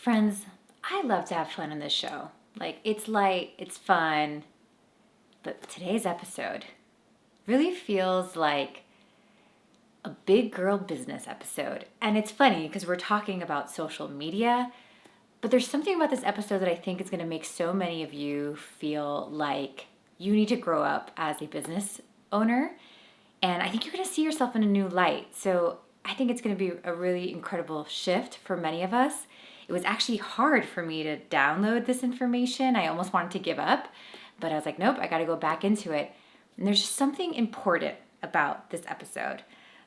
Friends, I love to have fun on this show. Like, it's light, it's fun, but today's episode really feels like a big girl business episode. And it's funny because we're talking about social media, but there's something about this episode that I think is going to make so many of you feel like you need to grow up as a business owner. And I think you're going to see yourself in a new light. So I think it's going to be a really incredible shift for many of us. It was actually hard for me to download this information. I almost wanted to give up, but I was like, nope, I got to go back into it. And there's just something important about this episode.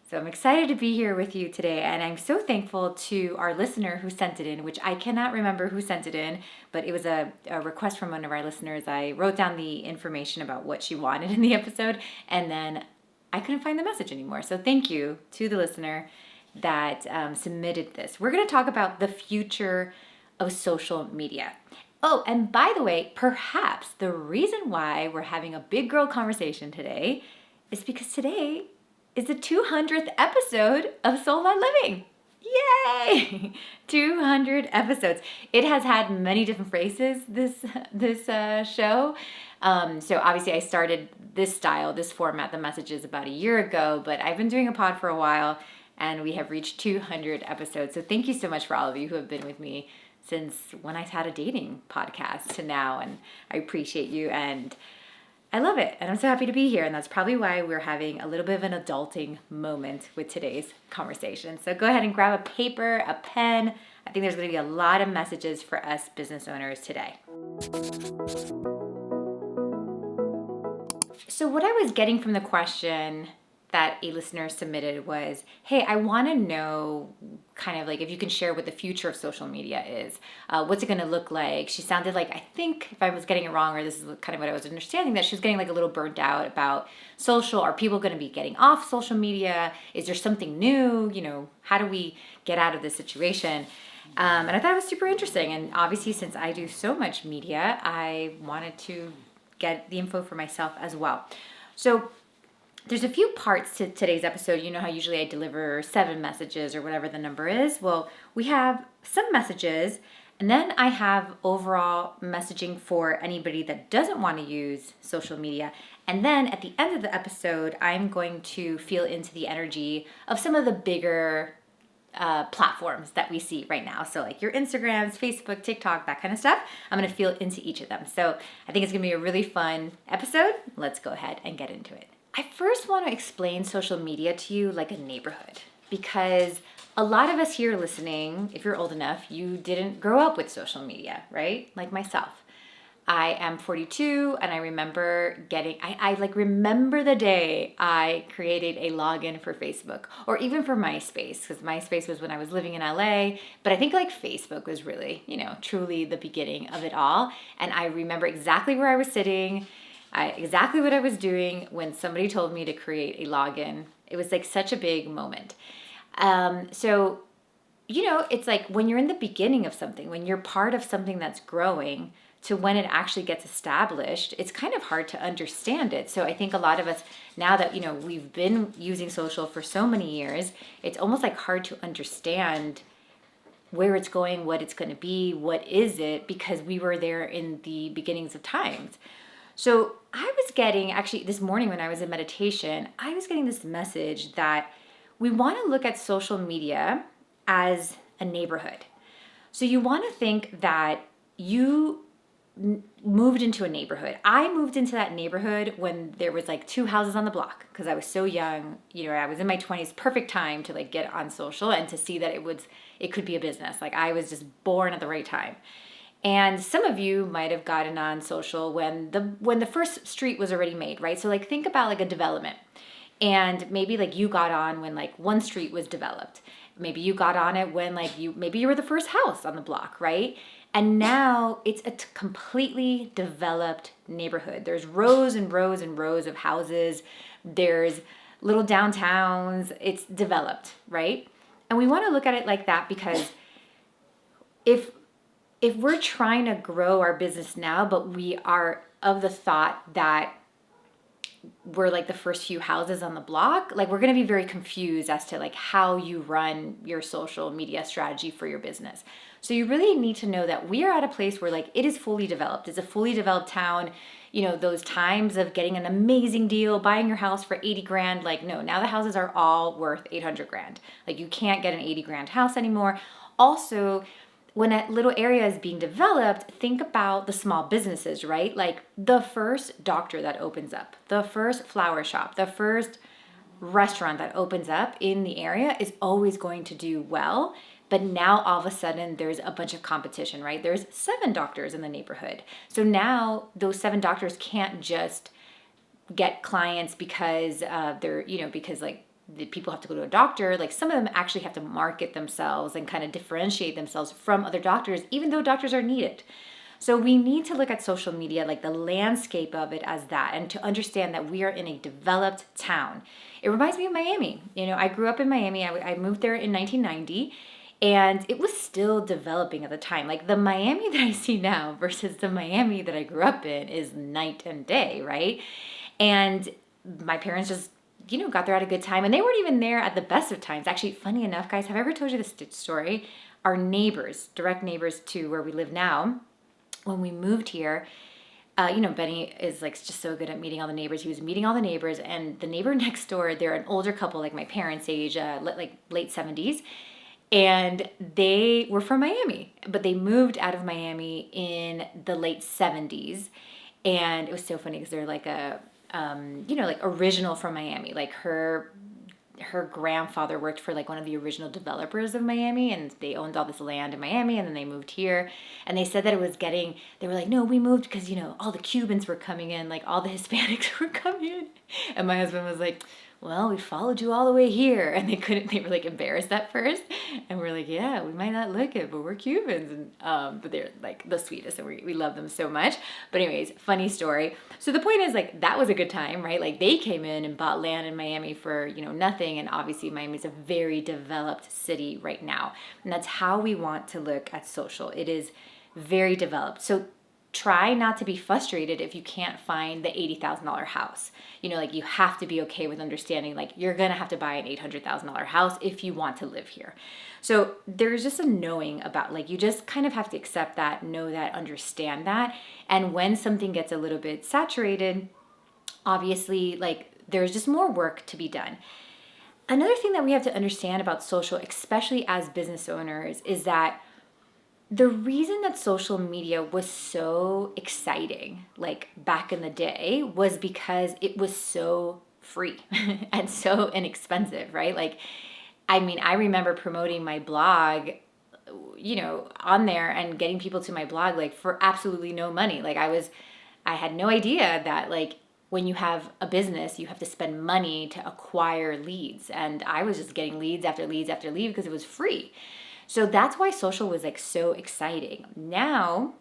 So I'm excited to be here with you today, and I'm so thankful to our listener who sent it in, which I cannot remember who sent it in, but it was a request from one of our listeners. I wrote down the information about what she wanted in the episode, and then I couldn't find the message anymore. So thank you to the listener that submitted this. We're going to talk about the future of social media. Oh, and by the way, perhaps the reason why we're having a big girl conversation today is because today is the 200th episode of Soul Led Living. Yay! 200 episodes. It has had many different faces, this show. So obviously I started this style, this format, the messages about a year ago, but I've been doing a pod for a while and we have reached 200 episodes. So thank you so much for all of you who have been with me since when I had a dating podcast to now. And I appreciate you and I love it. And I'm so happy to be here. And that's probably why we're having a little bit of an adulting moment with today's conversation. So go ahead and grab a paper, a pen. I think there's going to be a lot of messages for us business owners today. So what I was getting from the question that a listener submitted was, hey, I want to know kind of like if you can share what the future of social media is. What's it going to look like? She sounded like, I think if I was getting it wrong, or this is kind of what I was understanding, that she was getting like a little burnt out about social. Are people going to be getting off social media? Is there something new? You know, how do we get out of this situation? And I thought it was super interesting. And obviously, since I do so much media, I wanted to get the info for myself as well. So there's a few parts to today's episode. You know how usually I deliver 7 messages or whatever the number is. Well, we have some messages, and then I have overall messaging for anybody that doesn't want to use social media. And then at the end of the episode, I'm going to feel into the energy of some of the bigger platforms that we see right now. So like your Instagrams, Facebook, TikTok, that kind of stuff. I'm going to feel into each of them. So I think it's going to be a really fun episode. Let's go ahead and get into it. I first want to explain social media to you like a neighborhood, because a lot of us here listening, if you're old enough, you didn't grow up with social media, right? Like myself. I am 42 and I remember I remember the day I created a login for Facebook or even for MySpace, because MySpace was when I was living in LA, but I think like Facebook was really, truly the beginning of it all. And I remember exactly where I was sitting, exactly what I was doing when somebody told me to create a login. It was like such a big moment. So, it's like when you're in the beginning of something, when you're part of something that's growing, to when it actually gets established, it's kind of hard to understand it. So I think a lot of us, now that, we've been using social for so many years, it's almost like hard to understand where it's going, what it's going to be, what is it, because we were there in the beginnings of times. So I was getting, actually this morning when I was in meditation, I was getting this message that we want to look at social media as a neighborhood. So you want to think that you moved into a neighborhood. I moved into that neighborhood when there was like 2 houses on the block, because I was so young. I was in my 20s, perfect time to like get on social and to see that it could be a business. Like I was just born at the right time. And some of you might have gotten on social when the first street was already made, right? So like think about like a development. And maybe like you got on when like one street was developed. Maybe you got on it when maybe you were the first house on the block, right? And now it's a completely developed neighborhood. There's rows and rows and rows of houses. There's little downtowns. It's developed, right? And we want to look at it like that, because if we're trying to grow our business now, but we are of the thought that we're like the first few houses on the block, like we're going to be very confused as to like how you run your social media strategy for your business. So you really need to know that we are at a place where like it is fully developed. It's a fully developed town. You know, those times of getting an amazing deal, buying your house for 80 grand, like no, now the houses are all worth 800 grand. Like you can't get an 80 grand house anymore. Also, when a little area is being developed, think about the small businesses, right? Like the first doctor that opens up, the first flower shop, the first restaurant that opens up in the area is always going to do well. But now all of a sudden there's a bunch of competition, right? There's 7 doctors in the neighborhood. So now those 7 doctors can't just get clients because they're, because like the people have to go to a doctor. Like some of them actually have to market themselves and kind of differentiate themselves from other doctors, even though doctors are needed. So we need to look at social media, like the landscape of it as that, and to understand that we are in a developed town. It reminds me of Miami. I grew up in Miami. I moved there in 1990. And it was still developing at the time. Like the Miami that I see now versus the Miami that I grew up in is night and day, right? And my parents just, got there at a good time. And they weren't even there at the best of times. Actually, funny enough, guys, have I ever told you this story? Our neighbors, direct neighbors to where we live now, when we moved here, Benny is like just so good at meeting all the neighbors. He was meeting all the neighbors, and the neighbor next door, they're an older couple, like my parents' age, like late 70s. And they were from Miami, but they moved out of Miami in the late 70s. And it was so funny because they're like like original from Miami. Like her grandfather worked for like one of the original developers of Miami, and they owned all this land in Miami, and then they moved here. And they said that they were like, no, we moved because, all the Cubans were coming in, like all the Hispanics were coming in. And my husband was like, well, we followed you all the way here. And they were like embarrassed at first. And we're like, yeah, we might not look it, but we're Cubans. And but they're like the sweetest, and we love them so much. But anyways, funny story. So the point is like, that was a good time, right? Like they came in and bought land in Miami for, nothing. And obviously Miami is a very developed city right now. And that's how we want to look at social. It is very developed. So try not to be frustrated if you can't find the $80,000 house. Like you have to be okay with understanding like you're going to have to buy an $800,000 house if you want to live here. So there's just a knowing about like you just kind of have to accept that, know that, understand that. And when something gets a little bit saturated, obviously like there's just more work to be done. Another thing that we have to understand about social, especially as business owners, is that the reason that social media was so exciting, like back in the day, was because it was so free and so inexpensive, right? Like, I remember promoting my blog, on there and getting people to my blog, like for absolutely no money. Like I had no idea that like when you have a business, you have to spend money to acquire leads. And I was just getting leads after leads after lead because it was free. So that's why social was like so exciting. Now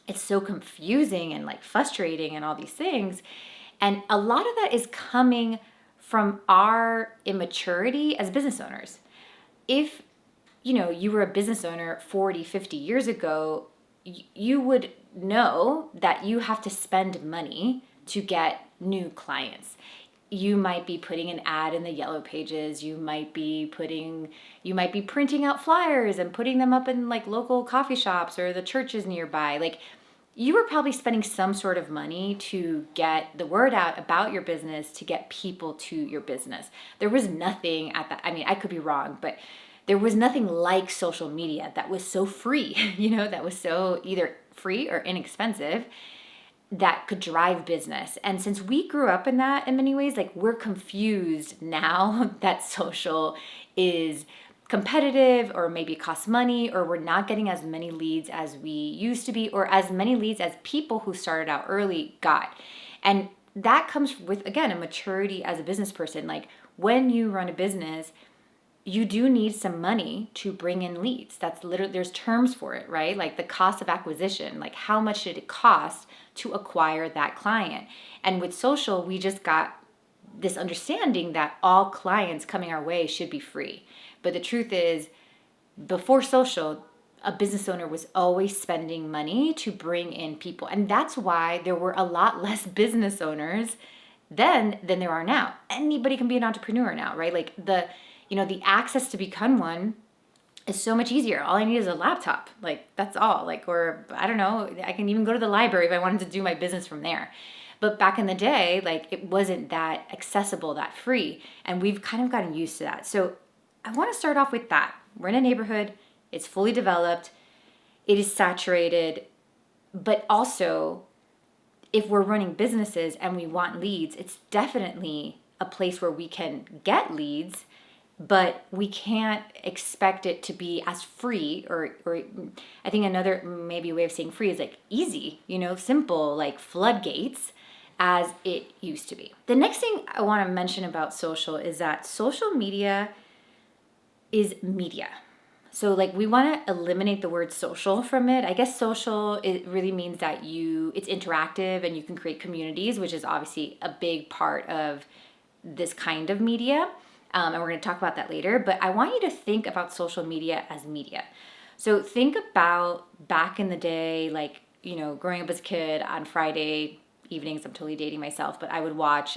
it's so confusing and like frustrating and all these things. And a lot of that is coming from our immaturity as business owners. If, you were a business owner 40, 50 years ago, you would know that you have to spend money to get new clients. You might be putting an ad in the yellow pages. You might be printing out flyers and putting them up in like local coffee shops or the churches nearby. Like you were probably spending some sort of money to get the word out about your business, to get people to your business. There was nothing at that. I could be wrong, but there was nothing like social media that was so free, that was so either free or inexpensive, that could drive business. And since we grew up in that in many ways, like we're confused now that social is competitive or maybe costs money, or we're not getting as many leads as we used to be, or as many leads as people who started out early got. And that comes with, again, a maturity as a business person. Like when you run a business, you do need some money to bring in leads. That's literally, there's terms for it, right? Like the cost of acquisition, like how much should it cost to acquire that client? And with social, we just got this understanding that all clients coming our way should be free. But the truth is, before social, a business owner was always spending money to bring in people. And that's why there were a lot less business owners than there are now. Anybody can be an entrepreneur now, right? Like the access to become one is so much easier. All I need is a laptop. Like that's all. Like, or I don't know, I can even go to the library if I wanted to do my business from there. But back in the day, like it wasn't that accessible, that free. And we've kind of gotten used to that. So I want to start off with that. We're in a neighborhood, it's fully developed, it is saturated, but also if we're running businesses and we want leads, it's definitely a place where we can get leads, but we can't expect it to be as free or I think another maybe way of saying free is like easy, simple, like floodgates as it used to be. The next thing I want to mention about social is that social media is media. So like we want to eliminate the word social from it. I guess social, it really means that it's interactive and you can create communities, which is obviously a big part of this kind of media. And we're going to talk about that later. But I want you to think about social media as media. So think about back in the day, like, growing up as a kid on Friday evenings, I'm totally dating myself, but I would watch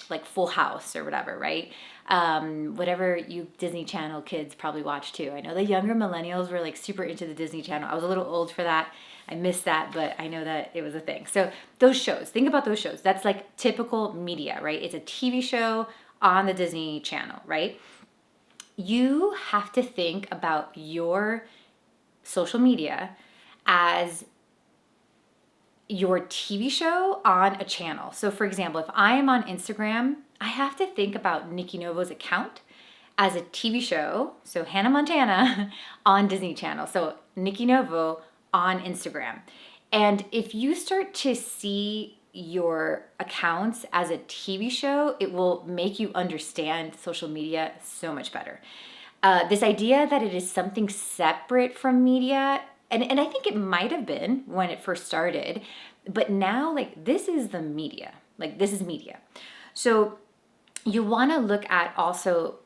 like Full House or whatever, right? Whatever you Disney Channel kids probably watch too. I know the younger millennials were like super into the Disney Channel. I was a little old for that. I missed that, but I know that it was a thing. So those shows, think about those shows. That's like typical media, right? It's a TV show on the Disney Channel, right? You have to think about your social media as your TV show on a channel. So for example, if I am on Instagram, I have to think about Nikki Novo's account as a TV show. So Hannah Montana on Disney Channel. So Nikki Novo on Instagram. And if you start to see your accounts as a TV show, it will make you understand social media so much better. This idea that it is something separate from media, and I think it might have been when it first started, but now like this is the media. Like this is media. So you want to look at also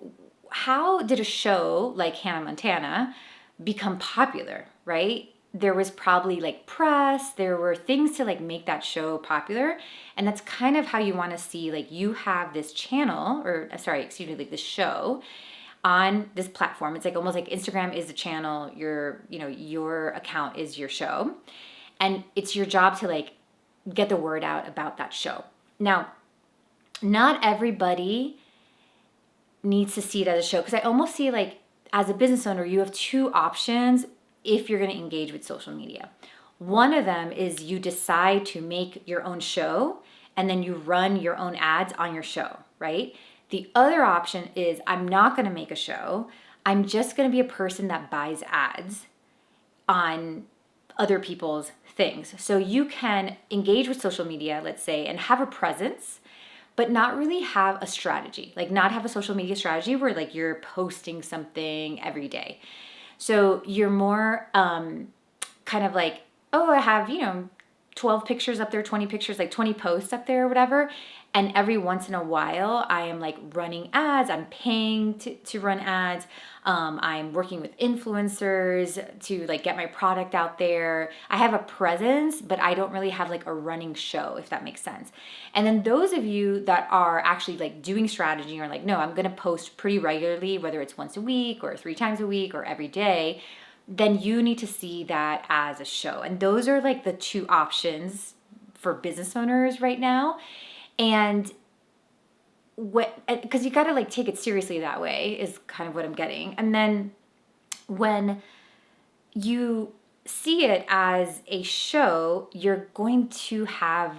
how did a show like Hannah Montana become popular, right? There was probably like press, there were things to like make that show popular. And that's kind of how you want to see, like you have this channel like this show on this platform. It's like almost like Instagram is the channel, your account is your show. And it's your job to like get the word out about that show. Now, not everybody needs to see it as a show, because I almost see like as a business owner, you have two options if you're going to engage with social media. One of them is you decide to make your own show and then you run your own ads on your show, right? The other option is I'm not going to make a show. I'm just going to be a person that buys ads on other people's things. So you can engage with social media, let's say, and have a presence, but not really have a strategy, like not have a social media strategy where like you're posting something every day. So you're more kind of like, oh, I have, 12 pictures up there, 20 pictures, like 20 posts up there or whatever. And every once in a while, I am like running ads. I'm paying to run ads. I'm working with influencers to like get my product out there. I have a presence, but I don't really have like a running show, if that makes sense. And then those of you that are actually like doing strategy or like, no, I'm going to post pretty regularly, whether it's once a week or 3 times a week or every day, then you need to see that as a show. And those are like the two options for business owners right now. And because you got to like take it seriously that way is kind of what I'm getting. And then when you see it as a show, you're going to have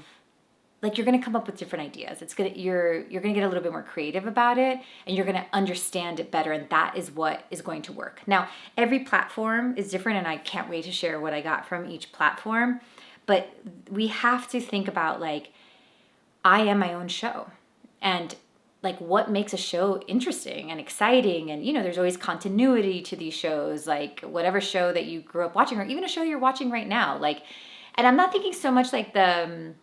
like you're going to come up with different ideas. You're going to get a little bit more creative about it, and you're going to understand it better, and that is what is going to work. Now, every platform is different, and I can't wait to share what I got from each platform, but we have to think about like I am my own show, and like what makes a show interesting and exciting. And there's always continuity to these shows, like whatever show that you grew up watching, or even a show you're watching right now. Like, and I'm not thinking so much like the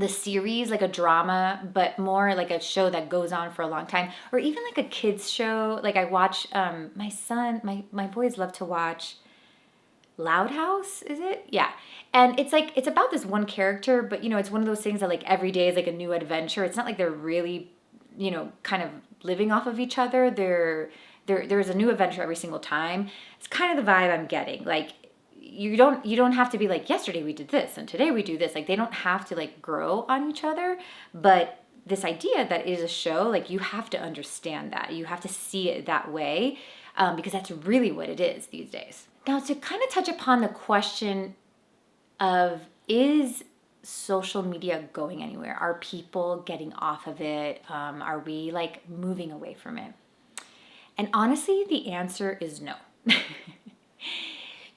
series, like a drama, but more like a show that goes on for a long time, or even like a kids show. Like I watch my boys love to watch Loud House, is it? Yeah. And it's like, it's about this one character, but it's one of those things that like every day is like a new adventure. It's not like they're really, kind of living off of each other. There's a new adventure every single time. It's kind of the vibe I'm getting. Like, you don't have to be like, yesterday we did this and today we do this. Like, they don't have to like grow on each other, but this idea that it is a show, like, you have to understand that. You have to see it that way, because that's really what it is these days. Now, to kind of touch upon the question of, is social media going anywhere? Are people getting off of it? Are we like moving away from it? And honestly, the answer is no.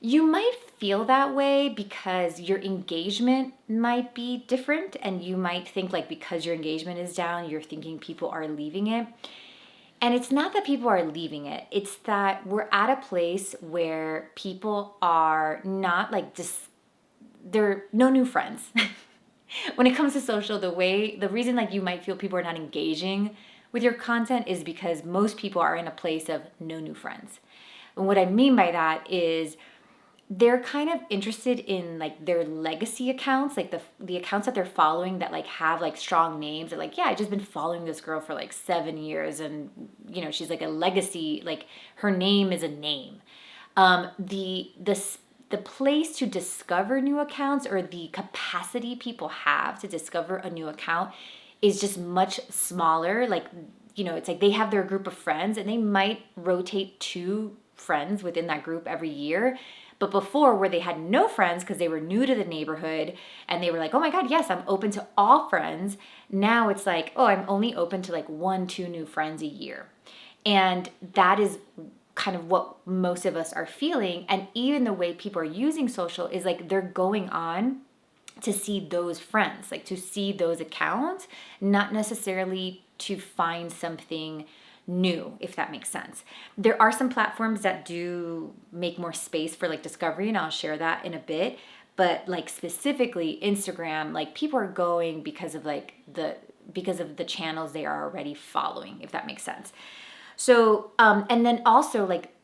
You might feel that way because your engagement might be different, and you might think like because your engagement is down, you're thinking people are leaving it. And it's not that people are leaving it, it's that we're at a place where people are not like just, there are no new friends. When it comes to social, the reason like you might feel people are not engaging with your content is because most people are in a place of no new friends. And what I mean by that is, they're kind of interested in like their legacy accounts, like the accounts that they're following that like have like strong names. They're like, yeah, I just been following this girl for like 7 years, and she's like a legacy, like her name is a name. The place to discover new accounts, or the capacity people have to discover a new account, is just much smaller. Like, it's like they have their group of friends and they might rotate 2 friends within that group every year. But before, where they had no friends because they were new to the neighborhood and they were like, oh my God, yes, I'm open to all friends. Now it's like, oh, I'm only open to like 1, 2 new friends a year. And that is kind of what most of us are feeling. And even the way people are using social is like they're going on to see those friends, like to see those accounts, not necessarily to find something new, if that makes sense. There are some platforms that do make more space for like discovery, and I'll share that in a bit. But like specifically Instagram, like people are going because of the channels they are already following, if that makes sense. So and then also like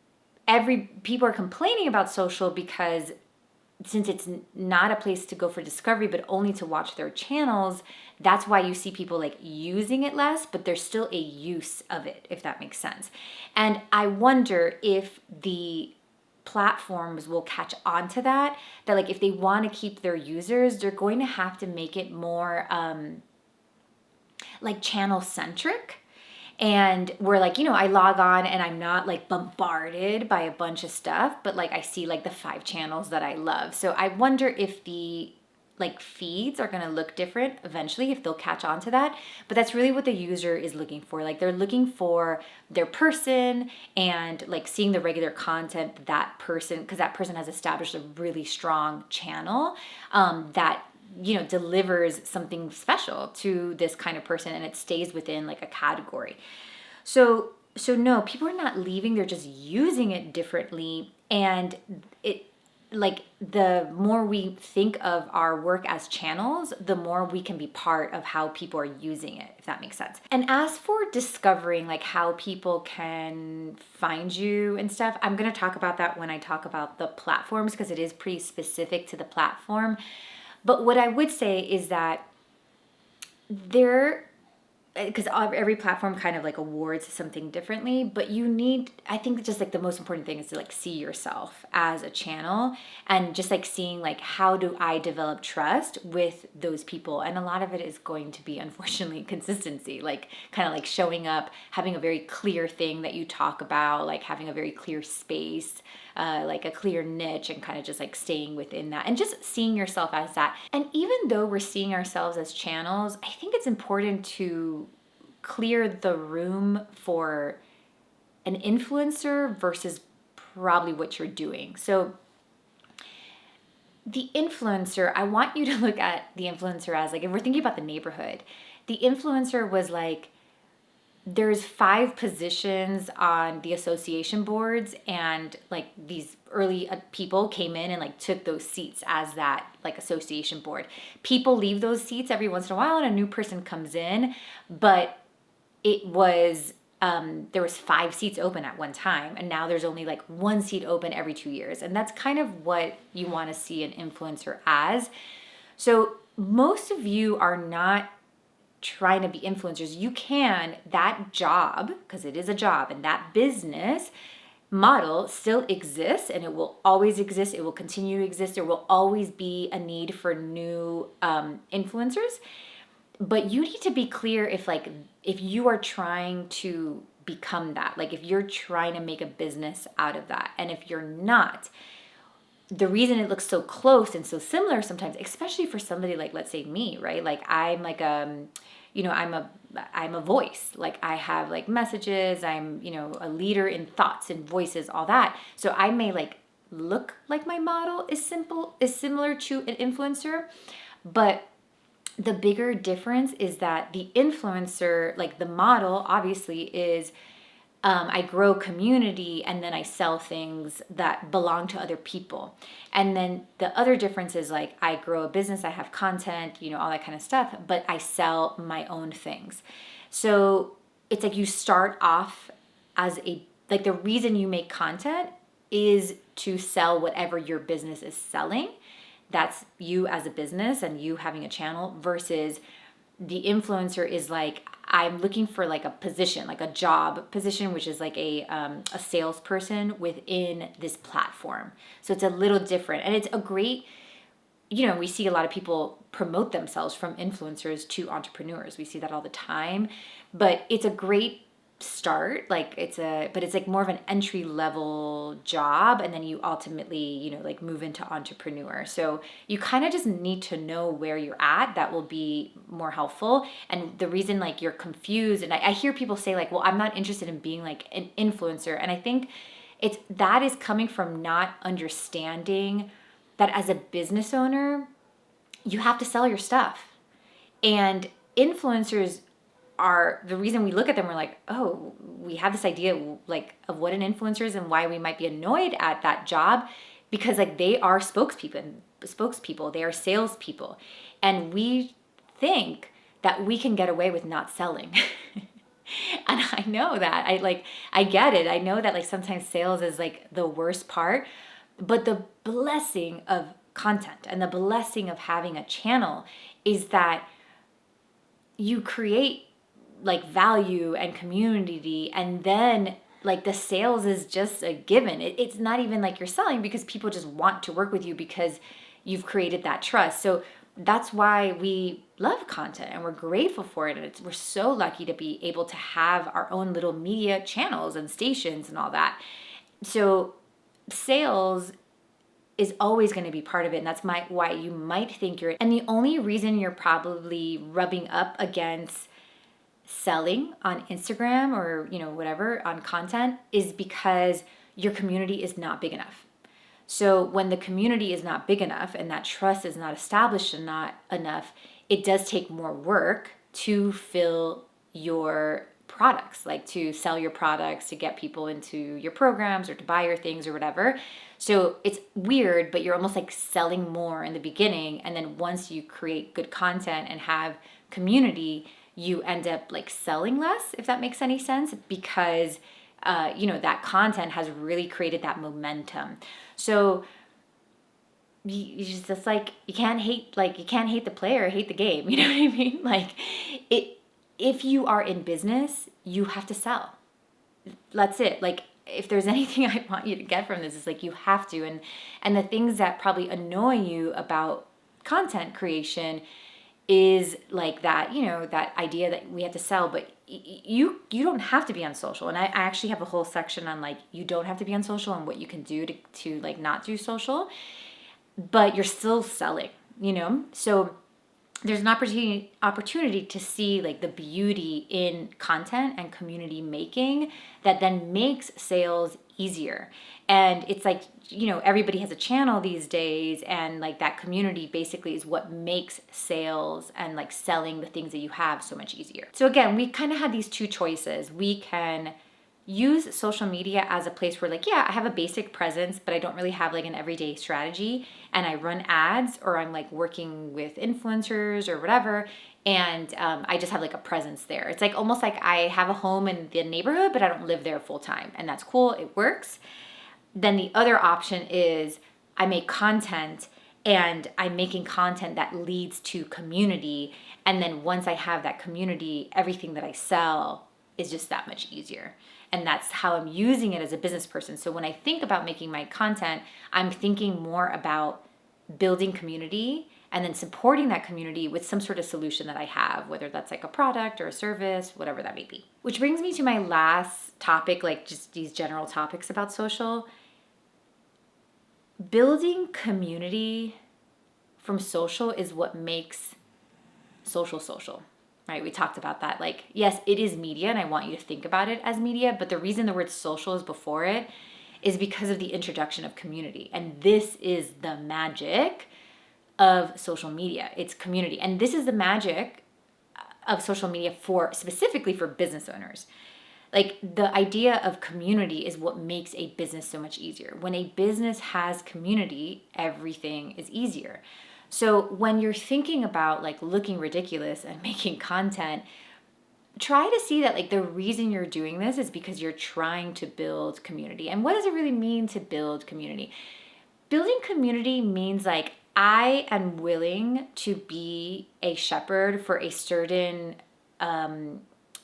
people are complaining about social because since it's not a place to go for discovery, but only to watch their channels, that's why you see people like using it less, but there's still a use of it, if that makes sense. And I wonder if the platforms will catch on to that like if they want to keep their users, they're going to have to make it more like channel centric. And we're like, I log on and I'm not like bombarded by a bunch of stuff, but like I see like the 5 channels that I love. So I wonder if the like feeds are going to look different eventually, if they'll catch on to that. But that's really what the user is looking for. Like they're looking for their person and like seeing the regular content that person, because that person has established a really strong channel that delivers something special to this kind of person, and it stays within like a category. So no, people are not leaving, they're just using it differently. And it, like, the more we think of our work as channels, the more we can be part of how people are using it, if that makes sense. And as for discovering like how people can find you and stuff, I'm going to talk about that when I talk about the platforms, because it is pretty specific to the platform. But what I would say is that because every platform kind of like awards something differently, but I think just like the most important thing is to like see yourself as a channel, and just like seeing like, how do I develop trust with those people? And a lot of it is going to be, unfortunately, consistency, like kind of like showing up, having a very clear thing that you talk about, like having a very clear space, like a clear niche, and kind of just like staying within that and just seeing yourself as that. And even though we're seeing ourselves as channels, I think it's important to clear the room for an influencer versus probably what you're doing. So the influencer, I want you to look at the influencer as like, if we're thinking about the neighborhood, the influencer was like, there's 5 positions on the association boards, and like these early people came in and like took those seats as that like association board. People leave those seats every once in a while and a new person comes in, but it was there was 5 seats open at one time, and now there's only like 1 seat open every 2 years. And that's kind of what you want to see an influencer as. So most of you are not trying to be influencers. You can, that job, because it is a job, and that business model still exists, and it will always exist. It will continue to exist. There will always be a need for new influencers. But you need to be clear if you are trying to become that, like if you're trying to make a business out of that. And if you're not, the reason it looks so close and so similar sometimes, especially for somebody like, let's say me, right? Like I'm like I'm a voice. Like I have like messages, I'm, a leader in thoughts and voices, all that. So I may like look like my model is similar to an influencer, but the bigger difference is that the influencer, like the model, obviously is I grow community and then I sell things that belong to other people. And then the other difference is like I grow a business, I have content, all that kind of stuff, but I sell my own things. So it's like you start off as like the reason you make content is to sell whatever your business is selling. That's you as a business and you having a channel, versus the influencer is like, I'm looking for like a position, like a job position, which is like a salesperson within this platform. So it's a little different, and it's a great, we see a lot of people promote themselves from influencers to entrepreneurs. We see that all the time, but it's a great start. Like but it's like more of an entry level job, and then you ultimately like move into entrepreneur. So you kind of just need to know where you're at. That will be more helpful. And the reason like you're confused, and I hear people say like, well, I'm not interested in being like an influencer, and I think that is coming from not understanding that as a business owner you have to sell your stuff. And influencers are the reason we look at them, we're like, oh, we have this idea like of what an influencer is and why we might be annoyed at that job, because like they are spokespeople, they are salespeople, and we think that we can get away with not selling. And I know that I get it. I know that like sometimes sales is like the worst part, but the blessing of content and the blessing of having a channel is that you create like value and community, and then like the sales is just a given. It's not even like you're selling, because people just want to work with you because you've created that trust. So that's why we love content and we're grateful for it, and we're so lucky to be able to have our own little media channels and stations and all that. So sales is always going to be part of it, and that's why you might think and the only reason you're probably rubbing up against selling on Instagram or whatever on content is because your community is not big enough. So when the community is not big enough and that trust is not established and not enough, it does take more work to fill your products, like to sell your products, to get people into your programs or to buy your things or whatever. So it's weird, but you're almost like selling more in the beginning, and then once you create good content and have community, you end up like selling less, if that makes any sense, because that content has really created that momentum. So you just like you can't hate the player, hate the game. You know what I mean? Like if you are in business, you have to sell. That's it. Like if there's anything I want you to get from this, is like you have to. And the things that probably annoy you about content creation is like that, that idea that we have to sell, but you don't have to be on social. And I actually have a whole section on like, you don't have to be on social and what you can do to like not do social, but you're still selling, So there's an opportunity to see like the beauty in content and community making that then makes sales easier. And it's like, everybody has a channel these days, and like that community basically is what makes sales and like selling the things that you have so much easier. So again, we kind of had these two choices. We can use social media as a place where like, yeah, I have a basic presence, but I don't really have like an everyday strategy, and I run ads, or I'm like working with influencers or whatever, and I just have like a presence there. It's like almost like I have a home in the neighborhood, but I don't live there full time, and that's cool. It works. Then the other option is I make content, and I'm making content that leads to community. And then once I have that community, everything that I sell is just that much easier. And that's how I'm using it as a business person. So when I think about making my content, I'm thinking more about building community and then supporting that community with some sort of solution that I have, whether that's like a product or a service, whatever that may be. Which brings me to my last topic, like just these general topics about social. Building community from social is what makes social, right? We talked about that. Like, yes, it is media, and I want you to think about it as media, but the reason the word social is before it is because of the introduction of community. And this is the magic of social media. It's community. And this is the magic of social media for specifically for business owners. Like, the idea of community is what makes a business so much easier. When a business has community, everything is easier. So when you're thinking about like looking ridiculous and making content, try to see that like the reason you're doing this is because you're trying to build community. And what does it really mean to build community? Building community means like I am willing to be a shepherd for a certain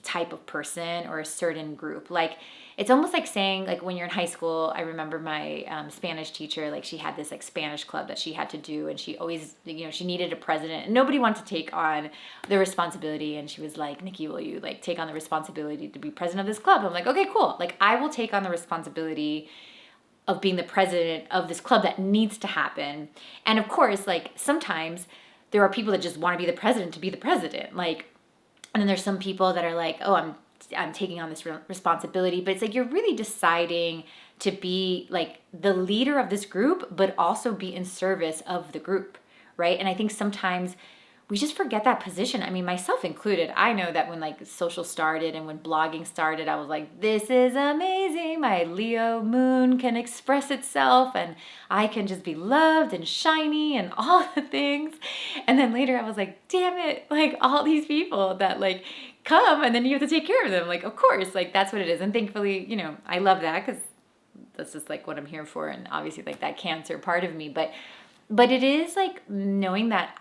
type of person or a certain group. Like, it's almost like saying, like, when you're in high school, I remember my Spanish teacher, like, she had this like Spanish club that she had to do, and she always, you know, she needed a president, and nobody wanted to take on the responsibility, and she was like, Nikki, will you like take on the responsibility to be president of this club? I'm like, okay, cool. Like, I will take on the responsibility of being the president of this club that needs to happen. And of course, like, sometimes there are people that just want to be the president to be the president. Like, and then there's some people that are like, oh, I'm taking on this responsibility. But it's like you're really deciding to be like the leader of this group, but also be in service of the group, right? And I think sometimes we just forget that position. I mean, myself included. I know that when like social started and when blogging started, I was like, this is amazing. My Leo moon can express itself, and I can just be loved and shiny and all the things. And then later I was like, damn it, like all these people that like come and then you have to take care of them. Like, of course, like that's what it is. And thankfully, you know, I love that because that's just like what I'm here for. And obviously like that Cancer part of me, but it is like knowing that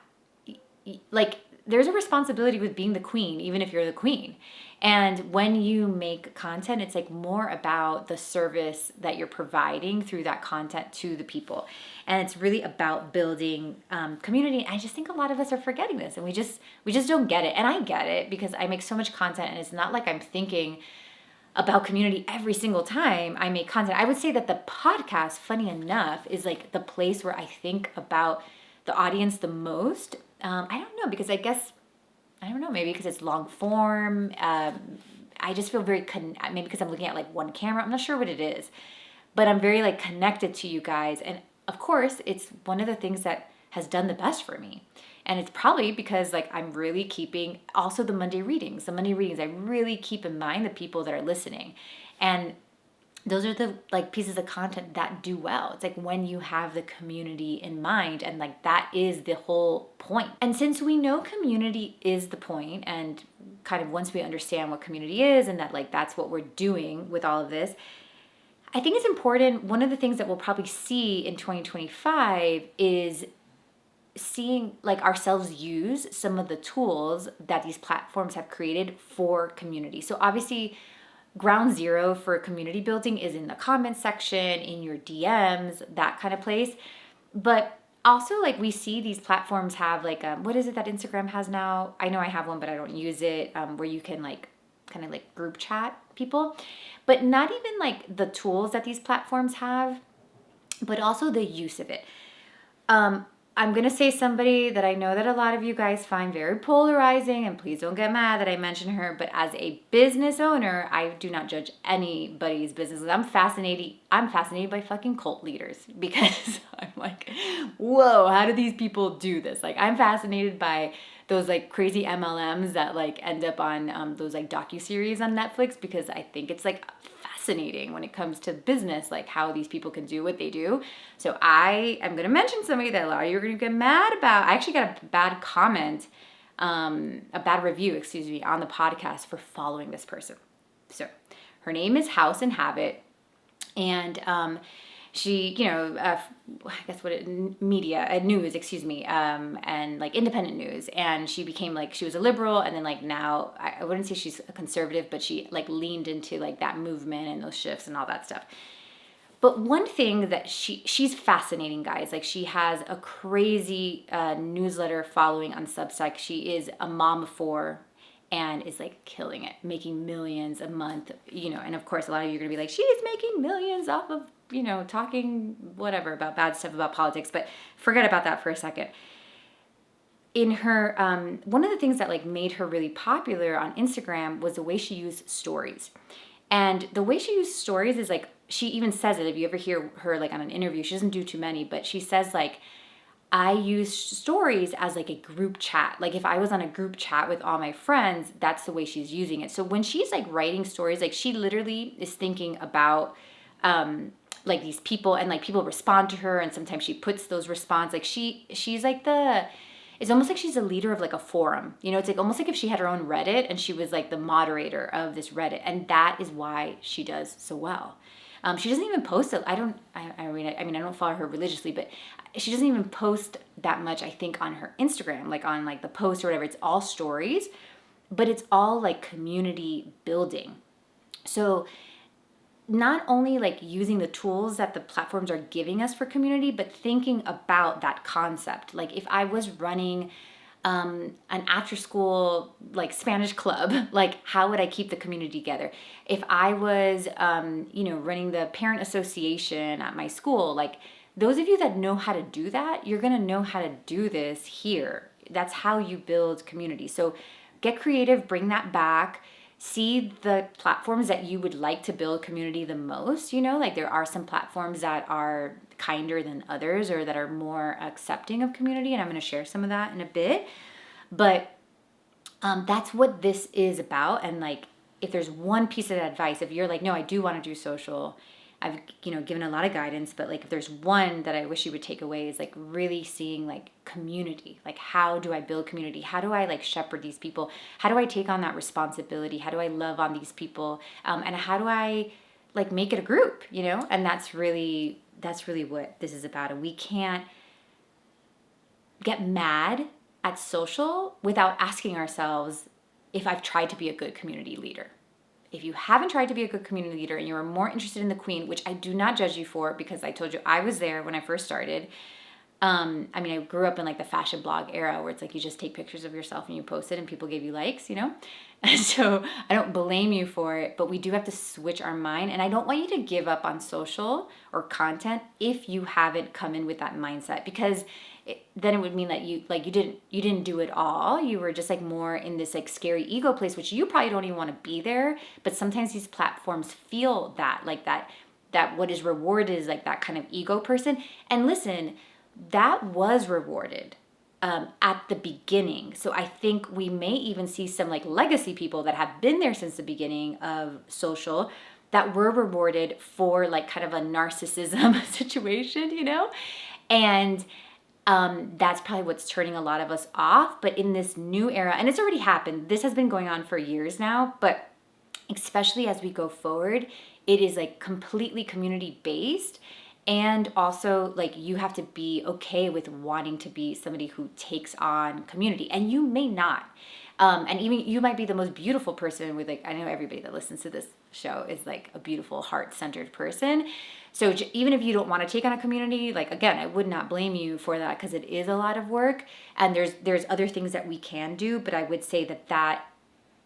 like there's a responsibility with being the queen, even if you're the queen. And when you make content, it's like more about the service that you're providing through that content to the people. And it's really about building community. I just think a lot of us are forgetting this, and we just don't get it. And I get it because I make so much content, and it's not like I'm thinking about community every single time I make content. I would say that the podcast, funny enough, is like the place where I think about the audience the most. I don't know, because I don't know, maybe because it's long form. I just feel very, maybe because I'm looking at like one camera. I'm not sure what it is, but I'm very like connected to you guys. And of course, it's one of the things that has done the best for me. And it's probably because like I'm really keeping also the Monday readings, I really keep in mind the people that are listening. And those are the like pieces of content that do well. It's like when you have the community in mind, and like that is the whole point. And since we know community is the point, and kind of once we understand what community is and that like that's what we're doing with all of this, I think it's important. One of the things that we'll probably see in 2025 is seeing like ourselves use some of the tools that these platforms have created for community. So obviously, ground zero for community building is in the comment section, in your DMs, that kind of place. But also, like, we see these platforms have like what is it that Instagram has now? I know I have one, but I don't use it, where you can like kind of like group chat people. But not even like the tools that these platforms have, but also the use of it. I'm going to say somebody that I know that a lot of you guys find very polarizing, and please don't get mad that I mention her, but as a business owner, I do not judge anybody's business. I'm fascinated by fucking cult leaders, because I'm like, whoa, how do these people do this? Like, I'm fascinated by those like crazy MLMs that like end up on those like docuseries on Netflix, because I think it's like fascinating when it comes to business, like how these people can do what they do. So I am going to mention somebody that a lot of you are going to get mad about. I actually got a bad comment, a bad review, excuse me, on the podcast for following this person. So her name is House and Habit, and she, I guess news, excuse me, and like independent news. And she became like, she was a liberal, and then like now, I wouldn't say she's a conservative, but she like leaned into like that movement and those shifts and all that stuff. But one thing that she's fascinating, guys. Like she has a crazy newsletter following on Substack. She is a mom of 4 and is like killing it, making millions a month, and of course a lot of you are gonna be like, she's making millions off of, talking whatever about bad stuff about politics, but forget about that for a second. In her, one of the things that like made her really popular on Instagram was the way she used stories. And the way she used stories is like, she even says it, if you ever hear her like on an interview, she doesn't do too many, but she says like, I use stories as like a group chat. Like if I was on a group chat with all my friends, that's the way she's using it. So when she's like writing stories, like she literally is thinking about like these people, and like people respond to her, and sometimes she puts those response, like she's like it's almost like she's a leader of like a forum. It's like almost like if she had her own Reddit and she was like the moderator of this Reddit, and that is why she does so well. She doesn't even post it. I don't follow her religiously, but she doesn't even post that much, I think, on her Instagram, like on like the post or whatever. It's all stories, but it's all like community building. So not only like using the tools that the platforms are giving us for community, but thinking about that concept. Like if I was running an after school like Spanish club, like how would I keep the community together? If I was running the parent association at my school, like those of you that know how to do that, you're going to know how to do this here. That's how you build community. So get creative, bring that back. See the platforms that you would like to build community the most. Like there are some platforms that are kinder than others, or that are more accepting of community, and I'm going to share some of that in a bit. But that's what this is about. And like, if there's one piece of advice, if you're like, no, I do want to do social, I've given a lot of guidance, but like if there's one that I wish you would take away, is like really seeing like community. Like how do I build community? How do I like shepherd these people? How do I take on that responsibility? How do I love on these people? And how do I like make it a group? And that's really what this is about. And we can't get mad at social without asking ourselves if I've tried to be a good community leader. If you haven't tried to be a good community leader and you're more interested in the queen, which I do not judge you for, because I told you I was there when I first started. I grew up in like the fashion blog era where it's like you just take pictures of yourself and you post it and people give you likes, And so I don't blame you for it, but we do have to switch our mind. And I don't want you to give up on social or content if you haven't come in with that mindset, because then it would mean that you didn't do it all. You were just like more in this like scary ego place, which you probably don't even want to be there. But sometimes these platforms feel that what is rewarded is like that kind of ego person. And listen, that was rewarded at the beginning. So I think we may even see some like legacy people that have been there since the beginning of social that were rewarded for like kind of a narcissism situation, And that's probably what's turning a lot of us off. But in this new era, and it's already happened, this has been going on for years now, but especially as we go forward, it is like completely community based. And also like you have to be okay with wanting to be somebody who takes on community, and you may not. And even you might be the most beautiful person with like, I know everybody that listens to this show is like a beautiful heart-centered person. So even if you don't want to take on a community, like again, I would not blame you for that, because it is a lot of work, and there's other things that we can do. But I would say that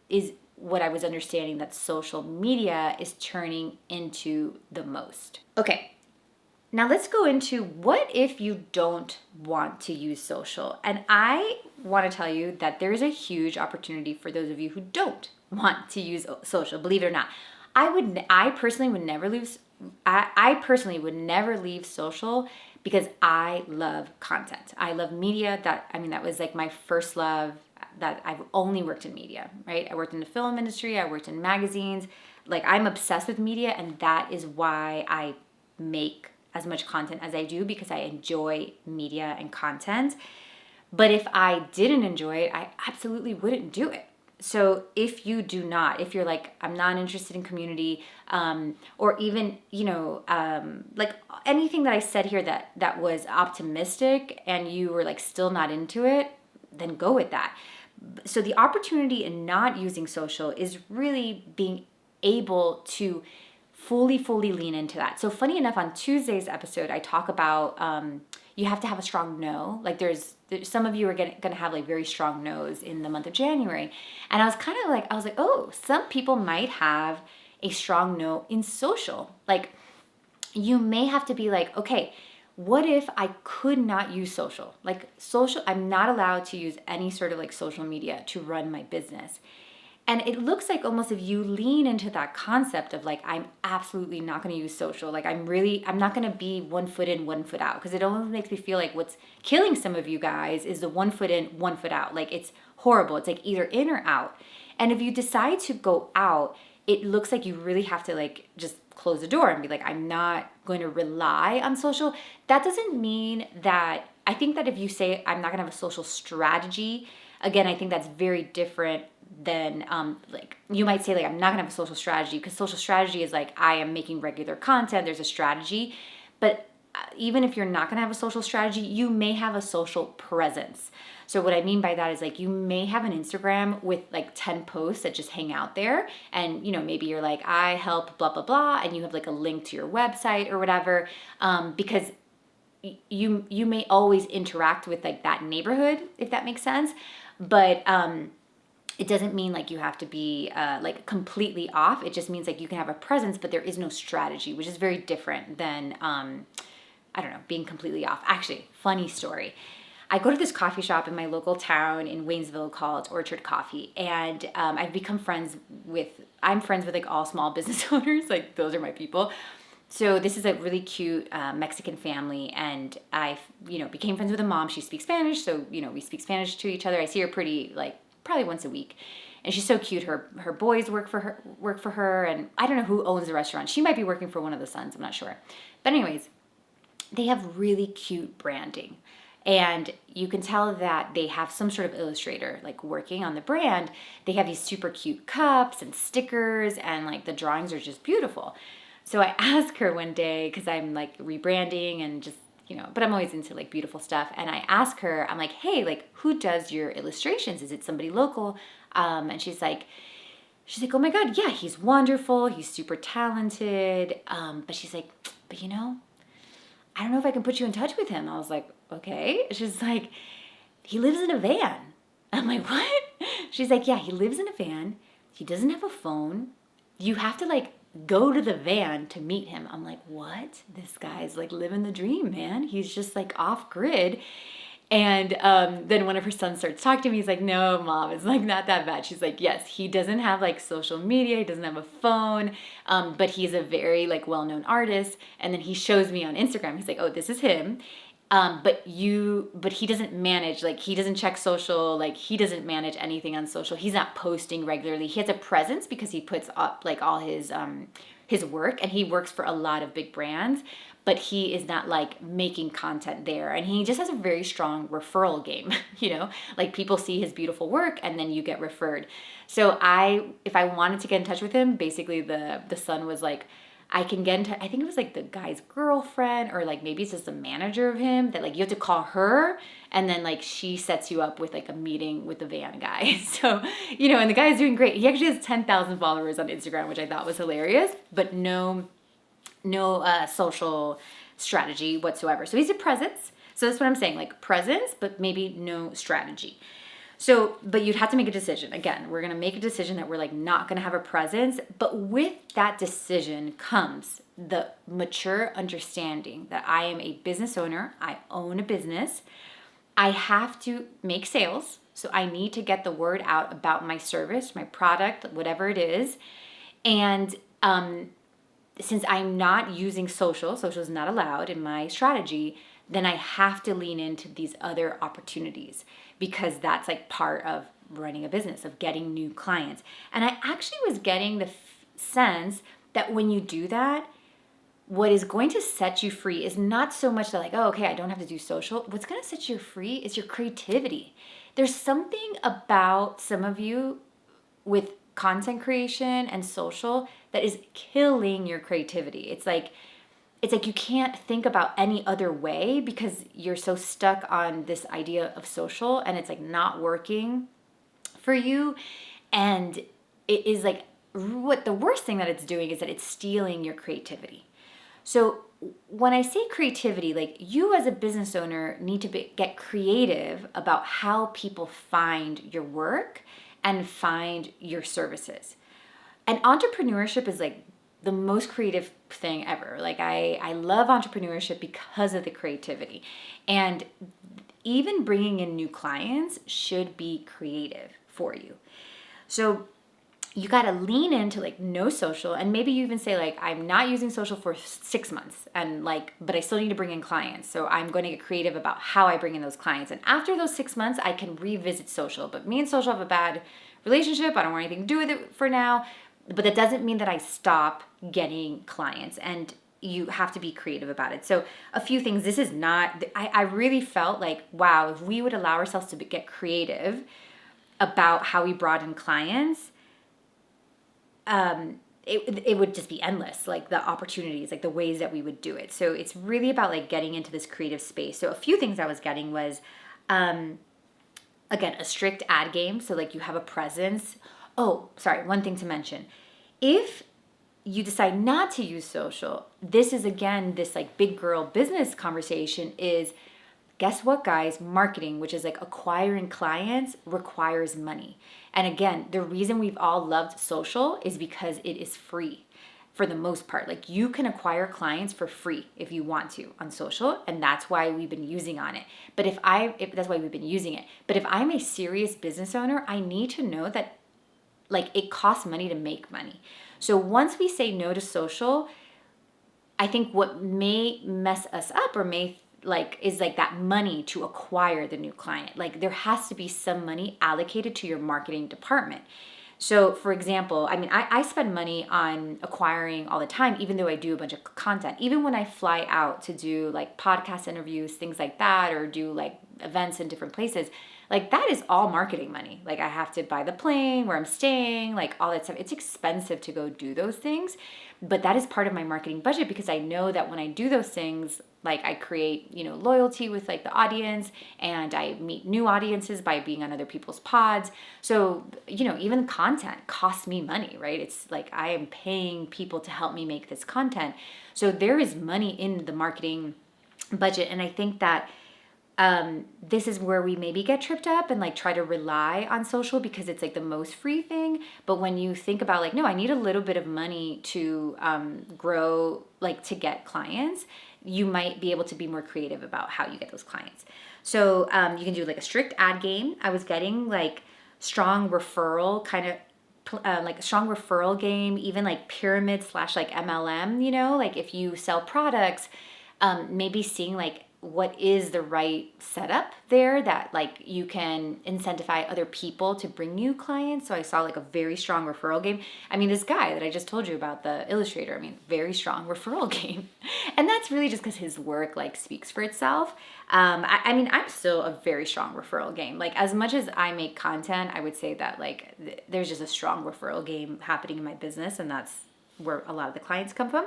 is what I was understanding that social media is turning into the most. Okay. Now let's go into what if you don't want to use social. And I want to tell you that there is a huge opportunity for those of you who don't want to use social, believe it or not. I personally would never leave social, because I love content. I love media. That was like my first love. That I've only worked in media, right? I worked in the film industry. I worked in magazines. like I'm obsessed with media, and that is why I make as much content as I do, because I enjoy media and content. But if I didn't enjoy it, I absolutely wouldn't do it. So if you do not, if you're like, I'm not interested in community, or even, like anything that I said here that was optimistic and you were like still not into it, then go with that. So the opportunity in not using social is really being able to fully lean into that. So funny enough, on Tuesday's episode, I talk about you have to have a strong no. Like there's some of you are going to have like very strong no's in the month of January. And I was like, oh, some people might have a strong no in social. Like you may have to be like, okay, what if I could not use social? Like social, I'm not allowed to use any sort of like social media to run my business. And it looks like almost if you lean into that concept of like, I'm absolutely not going to use social. Like I'm not going to be 1 foot in, 1 foot out. Because it almost makes me feel like what's killing some of you guys is the 1 foot in, 1 foot out. Like it's horrible. It's like either in or out. And if you decide to go out, it looks like you really have to like just close the door and be like, I'm not going to rely on social. That doesn't mean that, I think that if you say I'm not going to have a social strategy, again, I think that's very different than like you might say like I'm not gonna have a social strategy, because social strategy is like I am making regular content, there's a strategy. But even if you're not gonna have a social strategy, you may have a social presence. So what I mean by that is like you may have an Instagram with like 10 posts that just hang out there, and maybe you're like, I help blah blah blah, and you have like a link to your website or whatever, because you may always interact with like that neighborhood, if that makes sense. But it doesn't mean like you have to be like completely off. It just means like you can have a presence, but there is no strategy, which is very different than, I don't know, being completely off. Actually, funny story. I go to this coffee shop in my local town in Waynesville called Orchard Coffee. And I'm friends with like all small business owners. Like those are my people. So this is a really cute Mexican family, and I, became friends with a mom. She speaks Spanish, so we speak Spanish to each other. I see her pretty like probably once a week, and she's so cute. Her boys work for her, and I don't know who owns the restaurant. She might be working for one of the sons. I'm not sure, but anyways, they have really cute branding. And you can tell that they have some sort of illustrator like working on the brand. They have these super cute cups and stickers, and like the drawings are just beautiful. So I asked her one day, because I'm like rebranding and just, but I'm always into like beautiful stuff. And I asked her, I'm like, hey, like who does your illustrations? Is it somebody local? And she's like, oh my God, yeah, he's wonderful. He's super talented. But she's like, but I don't know if I can put you in touch with him. I was like, okay. She's like, he lives in a van. I'm like, what? She's like, yeah, he lives in a van. He doesn't have a phone. You have to like go to the van to meet him. I'm like, what? This guy's like living the dream, man. He's just like off grid. And then one of her sons starts talking to me. He's like, no, Mom, it's like not that bad. She's like, yes, he doesn't have like social media. He doesn't have a phone, but he's a very like well-known artist. And then he shows me on Instagram. He's like, oh, this is him. But he doesn't manage, like he doesn't check social, like he doesn't manage anything on social. He's not posting regularly. He has a presence because he puts up like all his work, and he works for a lot of big brands, but he is not like making content there. And he just has a very strong referral game, like people see his beautiful work and then you get referred. So if I wanted to get in touch with him, basically the son was like, I can get into, I think it was like the guy's girlfriend, or like maybe it's just the manager of him, that like you have to call her, and then like she sets you up with like a meeting with the van guy. So, and the guy is doing great. He actually has 10,000 followers on Instagram, which I thought was hilarious, but no social strategy whatsoever. So he's a presence. So that's what I'm saying, like presence, but maybe no strategy. So, but you'd have to make a decision. Again, we're going to make a decision that we're like not going to have a presence, but with that decision comes the mature understanding that I am a business owner. I own a business. I have to make sales. So I need to get the word out about my service, my product, whatever it is. And since I'm not using social is not allowed in my strategy, then I have to lean into these other opportunities, because that's like part of running a business, of getting new clients. And I actually was getting sense that when you do that, what is going to set you free is not so much that like, oh, okay, I don't have to do social. What's going to set you free is your creativity. There's something about some of you with content creation and social that is killing your creativity. It's like you can't think about any other way because you're so stuck on this idea of social, and it's like not working for you. And it is like, what the worst thing that it's doing is that it's stealing your creativity. So when I say creativity, like, you as a business owner need to get creative about how people find your work and find your services. And entrepreneurship is like the most creative thing ever. Like, I love entrepreneurship because of the creativity. And even bringing in new clients should be creative for you. So you got to lean into like no social, and maybe you even say like, I'm not using social for 6 months, and like, but I still need to bring in clients. So I'm going to get creative about how I bring in those clients. And after those 6 months, I can revisit social. But me and social have a bad relationship. I don't want anything to do with it for now. But that doesn't mean that I stop getting clients, and you have to be creative about it. So a few things, this is not, I really felt like, wow, if we would allow ourselves to get creative about how we brought in clients, it would just be endless, like the opportunities, like the ways that we would do it. So it's really about like getting into this creative space. So a few things I was getting was, again, a strict ad game. So like you have a presence. Oh, sorry, one thing to mention. If you decide not to use social, this is again, this like big girl business conversation is, guess what, guys? Marketing, which is like acquiring clients, requires money. And again, the reason we've all loved social is because it is free for the most part. Like, you can acquire clients for free if you want to on social, and that's why we've been using on it. But if that's why we've been using it. But if I'm a serious business owner, I need to know that like it costs money to make money. So once we say no to social, I think what may mess us up or may like is like that money to acquire the new client. Like, there has to be some money allocated to your marketing department. So for example, I mean, I spend money on acquiring all the time, even though I do a bunch of content. Even when I fly out to do like podcast interviews, things like that, or do like events in different places, like that is all marketing money. Like, I have to buy the plane, where I'm staying, like all that stuff. It's expensive to go do those things, but that is part of my marketing budget, because I know that when I do those things, like I create, loyalty with like the audience, and I meet new audiences by being on other people's pods. So, even content costs me money, right? It's like I am paying people to help me make this content. So there is money in the marketing budget. And I think that this is where we maybe get tripped up and like try to rely on social because it's like the most free thing. But when you think about like, no, I need a little bit of money to grow, like to get clients, you might be able to be more creative about how you get those clients. So you can do like a strict ad game. I was getting like strong referral kind of like a strong referral game, even like pyramid / like MLM, like if you sell products, maybe seeing like what is the right setup there that like you can incentivize other people to bring you clients. So I saw like a very strong referral game. I mean, this guy that I just told you about, the illustrator, I mean, very strong referral game. And that's really just because his work like speaks for itself. I mean, I'm still a very strong referral game. Like, as much as I make content, I would say that like there's just a strong referral game happening in my business, and that's where a lot of the clients come from.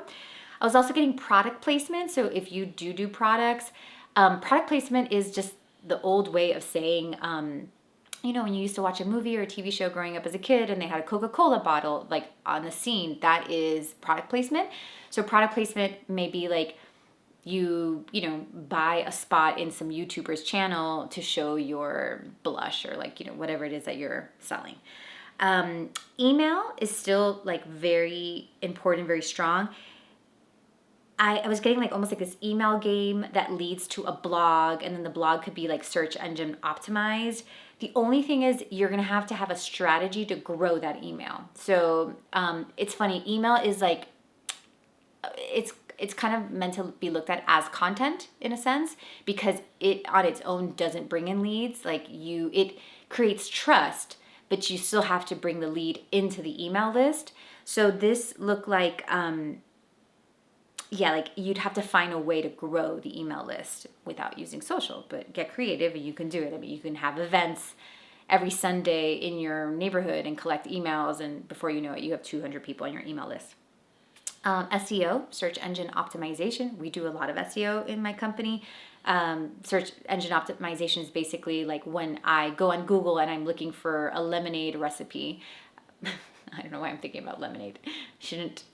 I was also getting product placement. So if you do products, product placement is just the old way of saying, when you used to watch a movie or a TV show growing up as a kid and they had a Coca-Cola bottle like on the scene, that is product placement. So product placement may be like you buy a spot in some YouTuber's channel to show your blush or like, whatever it is that you're selling. Email is still like very important, very strong. I was getting like almost like this email game that leads to a blog, and then the blog could be like search engine optimized. The only thing is you're going to have a strategy to grow that email. So it's funny, email is like, it's kind of meant to be looked at as content in a sense, because it on its own doesn't bring in leads. Like it creates trust, but you still have to bring the lead into the email list. So this looked like, yeah, like you'd have to find a way to grow the email list without using social, but get creative and you can do it. I mean, you can have events every Sunday in your neighborhood and collect emails, and before you know it, you have 200 people on your email list. SEO, search engine optimization. We do a lot of SEO in my company. Search engine optimization is basically like when I go on Google and I'm looking for a lemonade recipe. I don't know why I'm thinking about lemonade. Shouldn't,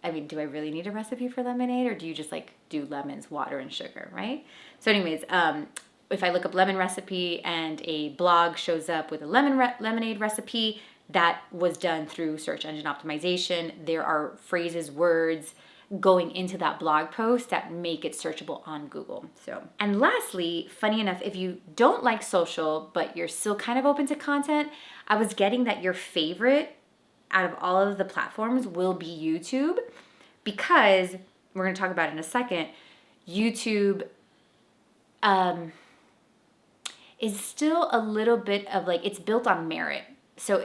I mean, do I really need a recipe for lemonade, or do you just like do lemons, water, and sugar, right? So anyways, if I look up lemon recipe and a blog shows up with a lemonade recipe, that was done through search engine optimization. There are phrases, words going into that blog post that make it searchable on Google. So, and lastly, funny enough, if you don't like social, but you're still kind of open to content, I was getting that your favorite out of all of the platforms will be YouTube, because we're going to talk about it in a second. YouTube is still a little bit of like, it's built on merit. So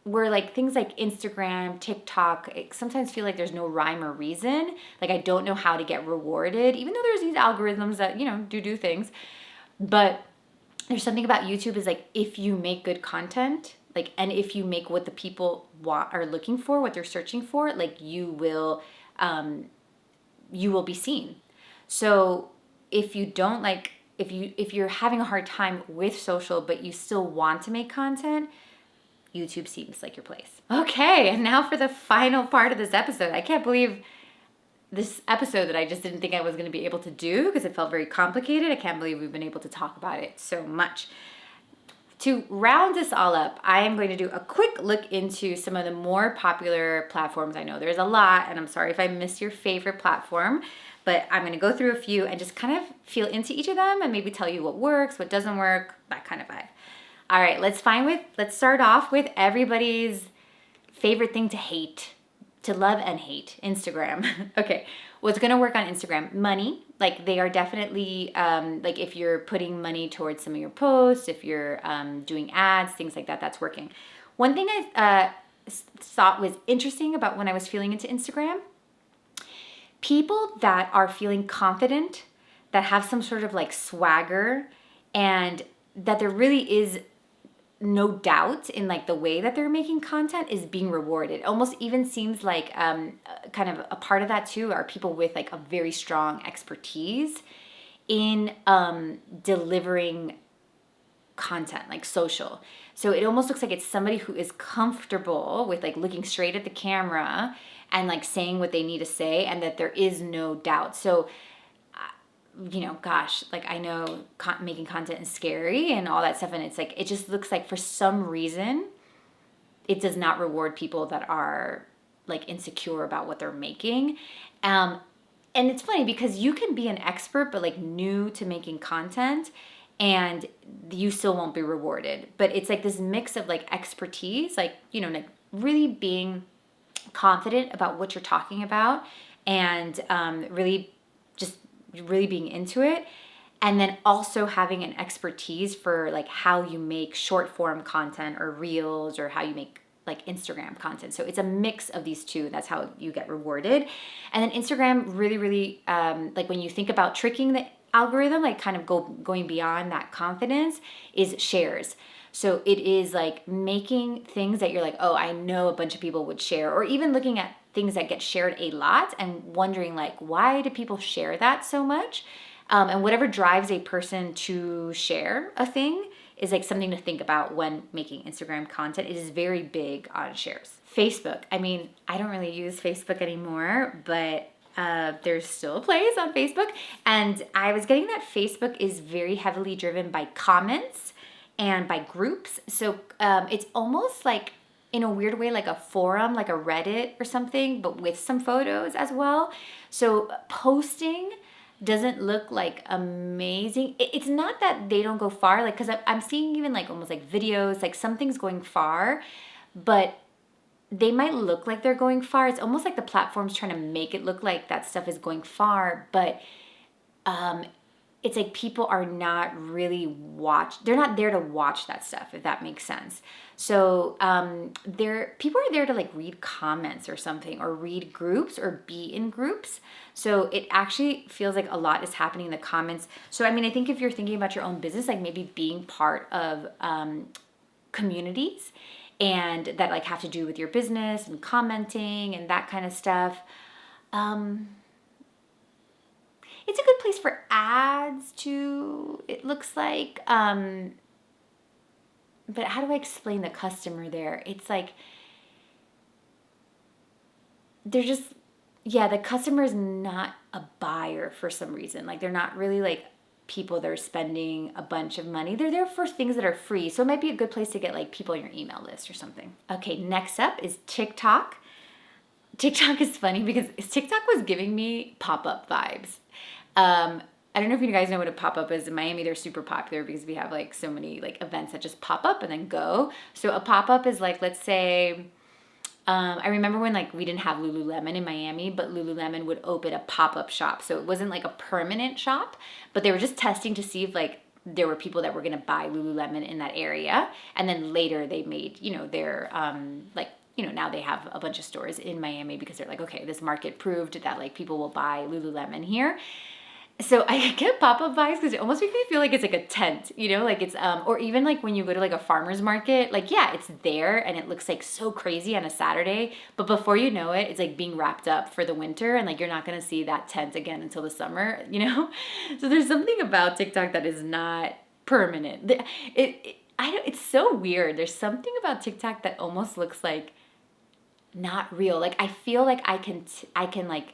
where like things like Instagram, TikTok, it sometimes feel like there's no rhyme or reason. Like I don't know how to get rewarded, even though there's these algorithms that, do things. But there's something about YouTube is like, if you make good content, like, and if you make what the people are looking for, what they're searching for, like you will be seen. So if you don't like, if you're having a hard time with social, but you still want to make content, YouTube seems like your place. Okay, and now for the final part of this episode. I can't believe this episode that I just didn't think I was going to be able to do because it felt very complicated. I can't believe we've been able to talk about it so much. To round this all up, I am going to do a quick look into some of the more popular platforms. I know there's a lot, and I'm sorry if I missed your favorite platform, but I'm going to go through a few and just kind of feel into each of them and maybe tell you what works, what doesn't work, that kind of vibe. All right, let's start off with everybody's favorite thing to hate, to love and hate, Instagram. Okay, what's gonna work on Instagram? Money. Like they are definitely, like if you're putting money towards some of your posts, if you're doing ads, things like that, that's working. One thing I thought was interesting about when I was feeling into Instagram, people that are feeling confident, that have some sort of like swagger, and that there really is no doubt in like the way that they're making content is being rewarded. Almost even seems like kind of a part of that too are people with like a very strong expertise in delivering content, like social. So it almost looks like it's somebody who is comfortable with like looking straight at the camera and like saying what they need to say, and that there is no doubt. So gosh, like I know making content is scary and all that stuff. And it's like, it just looks like for some reason, it does not reward people that are like insecure about what they're making. And it's funny because you can be an expert, but like new to making content, and you still won't be rewarded. But it's like this mix of like expertise, like, like really being confident about what you're talking about, and really being into it, and then also having an expertise for like how you make short form content or reels, or how you make like Instagram content. So it's a mix of these two. That's how you get rewarded. And then Instagram really like when you think about tricking the algorithm, like kind of going beyond that confidence, is shares. So it is like making things that you're like, oh, I know a bunch of people would share, or even looking at things that get shared a lot and wondering like, why do people share that so much? And whatever drives a person to share a thing is like something to think about when making Instagram content. It is very big on shares. Facebook. I mean, I don't really use Facebook anymore, but there's still a place on Facebook. And I was getting that Facebook is very heavily driven by comments and by groups. So it's almost like, in a weird way, like a forum, like a Reddit or something, but with some photos as well. So posting doesn't look like amazing. It's not that they don't go far, like, because I'm seeing even like almost like videos, like something's going far, but they might look like they're going far. It's almost like the platform's trying to make it look like that stuff is going far, but it's like people are not really they're not there to watch that stuff, if that makes sense. So people are there to like read comments or something, or read groups, or be in groups. So it actually feels like a lot is happening in the comments. So I mean, I think if you're thinking about your own business, like maybe being part of communities, and that like have to do with your business and commenting and that kind of stuff. It's a good place for ads too, it looks like. But how do I explain the customer there? It's like they're just, yeah, the customer is not a buyer for some reason. Like they're not really like people that are spending a bunch of money. They're there for things that are free. So it might be a good place to get like people on your email list or something. Okay, next up is TikTok. TikTok is funny because TikTok was giving me pop-up vibes. I don't know if you guys know what a pop-up is. In Miami, they're super popular because we have like so many like events that just pop up and then go. So a pop-up is like, let's say, I remember when like we didn't have Lululemon in Miami, but Lululemon would open a pop-up shop. So it wasn't like a permanent shop, but they were just testing to see if like there were people that were going to buy Lululemon in that area. And then later they made, their like, now they have a bunch of stores in Miami because they're like, okay, this market proved that like people will buy Lululemon here. So I get pop-up vibes because it almost makes me feel like it's like a tent, like it's, or even like when you go to like a farmer's market, like, yeah, it's there and it looks like so crazy on a Saturday, but before you know it, it's like being wrapped up for the winter, and like you're not going to see that tent again until the summer, So there's something about TikTok that is not permanent. It's so weird. There's something about TikTok that almost looks like not real. Like I feel like I can like,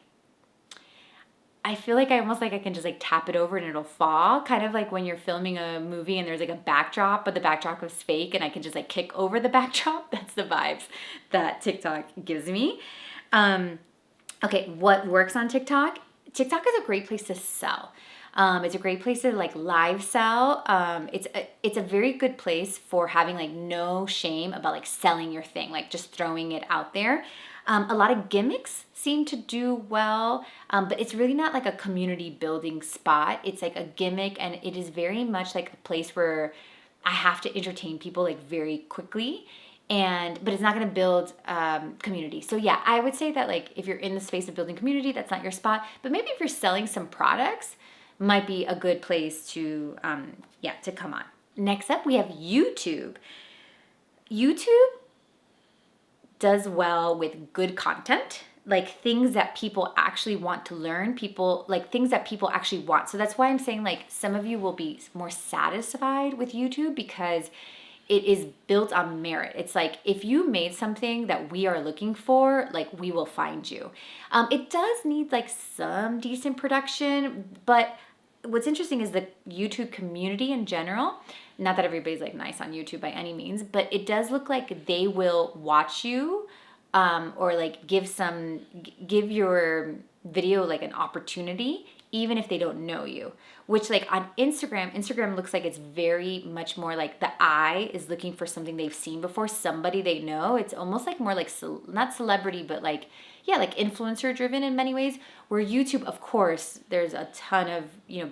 I feel like I almost like I can just like tap it over and it'll fall. Kind of like when you're filming a movie and there's like a backdrop, but the backdrop is fake and I can just like kick over the backdrop. That's the vibes that TikTok gives me. Okay, what works on TikTok? TikTok is a great place to sell. It's a great place to like live sell. It's a very good place for having like no shame about like selling your thing, like just throwing it out there. A lot of gimmicks seem to do well, but it's really not like a community building spot. It's like a gimmick, and it is very much like a place where I have to entertain people like very quickly, but it's not going to build community. So yeah, I would say that like if you're in the space of building community, that's not your spot. But maybe if you're selling some products, might be a good place to to come on. Next up, we have YouTube. YouTube does well with good content, like things that people actually want to learn, things that people actually want. So that's why I'm saying like some of you will be more satisfied with YouTube because it is built on merit. It's like if you made something that we are looking for, like we will find you. It does need like some decent production, but what's interesting is the YouTube community in general. Not that everybody's like nice on YouTube by any means, but it does look like they will watch you or like give your video like an opportunity, even if they don't know you. Which like on Instagram looks like it's very much more like the eye is looking for something they've seen before, somebody they know. It's almost like more like not celebrity, but like, yeah, like influencer driven in many ways. Where YouTube, of course, there's a ton of,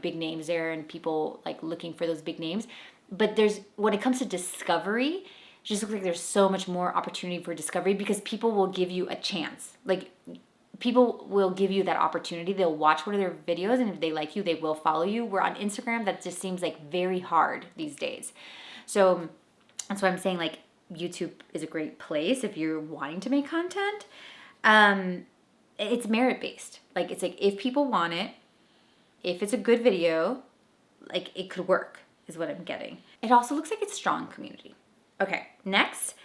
big names there and people like looking for those big names. But when it comes to discovery, it just looks like there's so much more opportunity for discovery because people will give you a chance. Like people will give you that opportunity. They'll watch one of their videos, and if they like you, they will follow you. Where on Instagram, that just seems like very hard these days. So that's why I'm saying like YouTube is a great place if you're wanting to make content. It's merit based. Like it's like if people want it, if it's a good video, like it could work is what I'm getting. It also looks like it's strong community. Okay, next,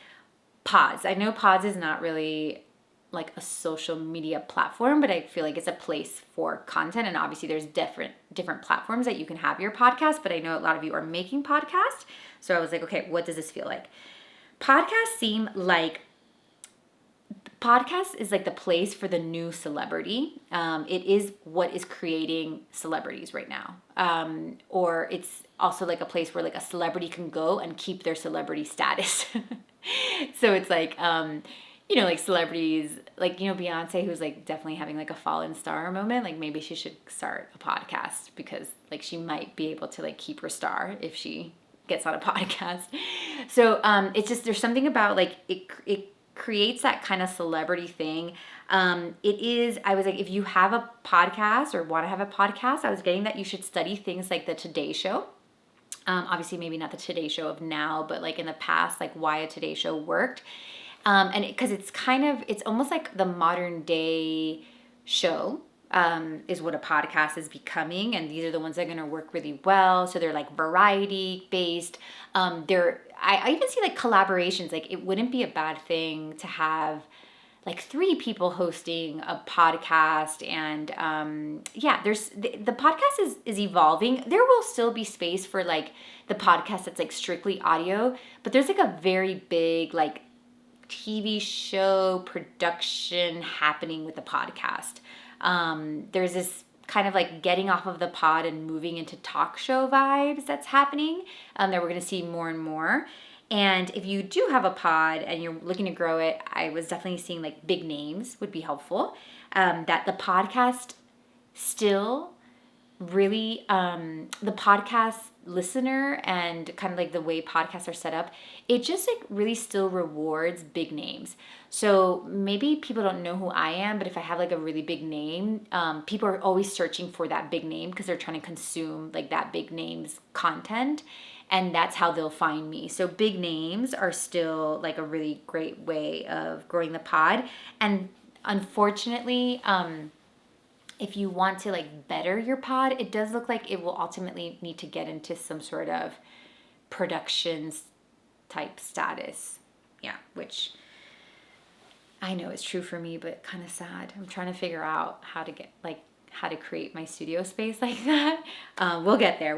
Pods. I know Pods is not really like a social media platform, but I feel like it's a place for content. And obviously there's different platforms that you can have your podcast, but I know a lot of you are making podcasts. So I was like, okay, what does this feel like? Podcasts is like the place for the new celebrity. It is what is creating celebrities right now. Or it's also like a place where like a celebrity can go and keep their celebrity status. So it's like, like celebrities, like, Beyonce, who's like definitely having like a fallen star moment. Like maybe she should start a podcast because like she might be able to like keep her star if she gets on a podcast. So it's just, there's something about like it creates that kind of celebrity thing. I was like, if you have a podcast or want to have a podcast, I was getting that you should study things like the Today Show. Obviously, maybe not the Today Show of now, but like in the past, like why a Today Show worked. And because it's almost like the modern day show is what a podcast is becoming. And these are the ones that are going to work really well. So they're like variety based. I even see like collaborations. Like it wouldn't be a bad thing to have like three people hosting a podcast. And there's the podcast is evolving. There will still be space for like the podcast that's like strictly audio, but there's like a very big like TV show production happening with the podcast. There's this kind of like getting off of the pod and moving into talk show vibes that's happening, that we're going to see more and more. And if you do have a pod and you're looking to grow it, I was definitely seeing like big names would be helpful. That the podcast still really, the podcast listener and kind of like the way podcasts are set up, it just like really still rewards big names. So maybe people don't know who I am, but if I have like a really big name, people are always searching for that big name because they're trying to consume like that big name's content. And that's how they'll find me. So big names are still like a really great way of growing the pod. And unfortunately, if you want to like better your pod, it does look like it will ultimately need to get into some sort of productions type status. Yeah, which I know is true for me, but kind of sad. I'm trying to figure out how to create my studio space like that. We'll get there.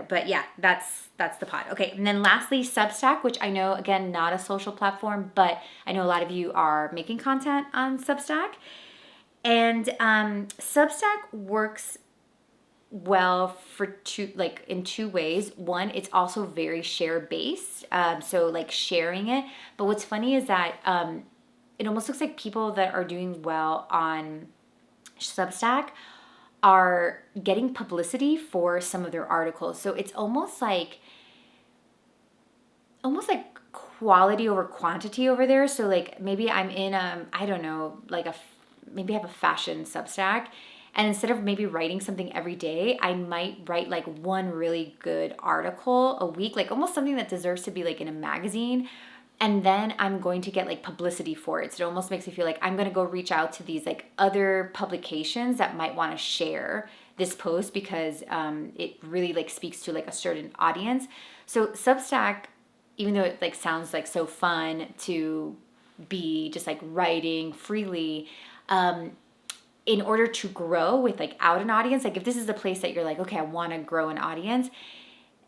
But yeah, that's the pod. Okay, and then lastly, Substack, which I know, again, not a social platform, but I know a lot of you are making content on Substack. And Substack works well for in two ways. One, it's also very share based, so like sharing it. But what's funny is that it almost looks like people that are doing well on Substack are getting publicity for some of their articles. So it's almost like quality over quantity over there. So like maybe I'm in I don't know, like maybe I have a fashion Substack, and instead of maybe writing something every day, I might write like one really good article a week, like almost something that deserves to be like in a magazine. And then I'm going to get like publicity for it. So it almost makes me feel like I'm going to go reach out to these like other publications that might want to share this post because it really like speaks to like a certain audience. So Substack, even though it like sounds like so fun to be just like writing freely, in order to grow without an audience, like if this is a place that you're like, okay, I want to grow an audience,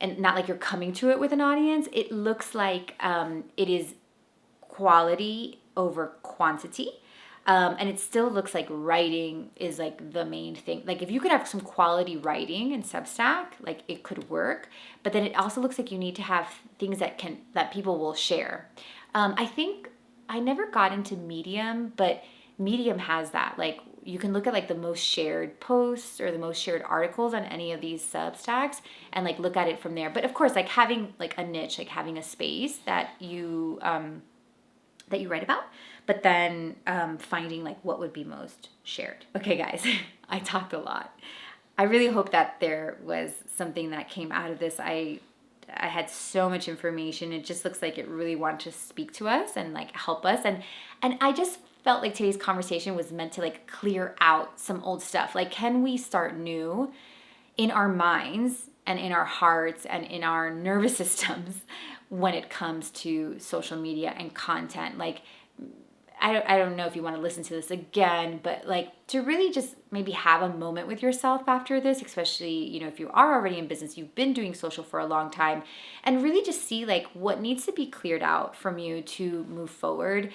and not like you're coming to it with an audience, it looks like it is quality over quantity. And it still looks like writing is like the main thing. Like if you could have some quality writing in Substack, like it could work. But then it also looks like you need to have things that people will share. I think I never got into Medium, but Medium has that. Like you can look at like the most shared posts or the most shared articles on any of these Substacks and like look at it from there. But of course, like having like a niche, like having a space that you write about, but then finding like what would be most shared. Okay, guys, I talked a lot. I really hope that there was something that came out of this. I had so much information. It just looks like it really wanted to speak to us and like help us. And I just felt like today's conversation was meant to like clear out some old stuff. Like, can we start new in our minds and in our hearts and in our nervous systems when it comes to social media and content? Like, I don't know if you want to listen to this again, but like to really just maybe have a moment with yourself after this, especially, if you are already in business, you've been doing social for a long time, and really just see like what needs to be cleared out from you to move forward.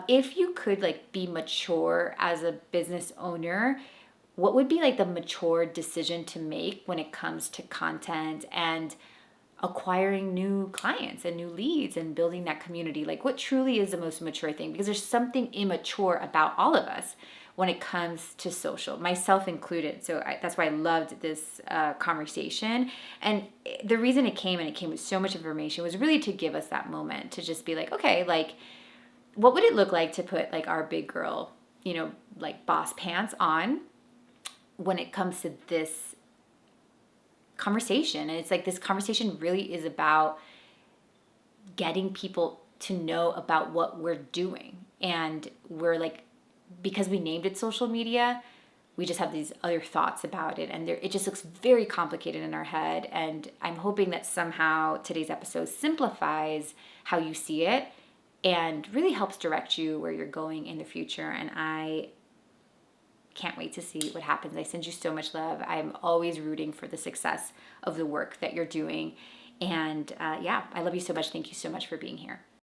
If you could like be mature as a business owner, what would be like the mature decision to make when it comes to content and acquiring new clients and new leads and building that community. Like, what truly is the most mature thing? Because there's something immature about all of us when it comes to social, myself included. So that's why I loved this conversation. And the reason it came, and it came with so much information, was really to give us that moment to just be like, okay, like, what would it look like to put like our big girl, like boss pants on when it comes to this conversation? And it's like, this conversation really is about getting people to know about what we're doing. And we're like, because we named it social media, we just have these other thoughts about it, and it just looks very complicated in our head. And I'm hoping that somehow today's episode simplifies how you see it and really helps direct you where you're going in the future. And I can't wait to see what happens. I send you so much love. I'm always rooting for the success of the work that you're doing. And yeah, I love you so much. Thank you so much for being here.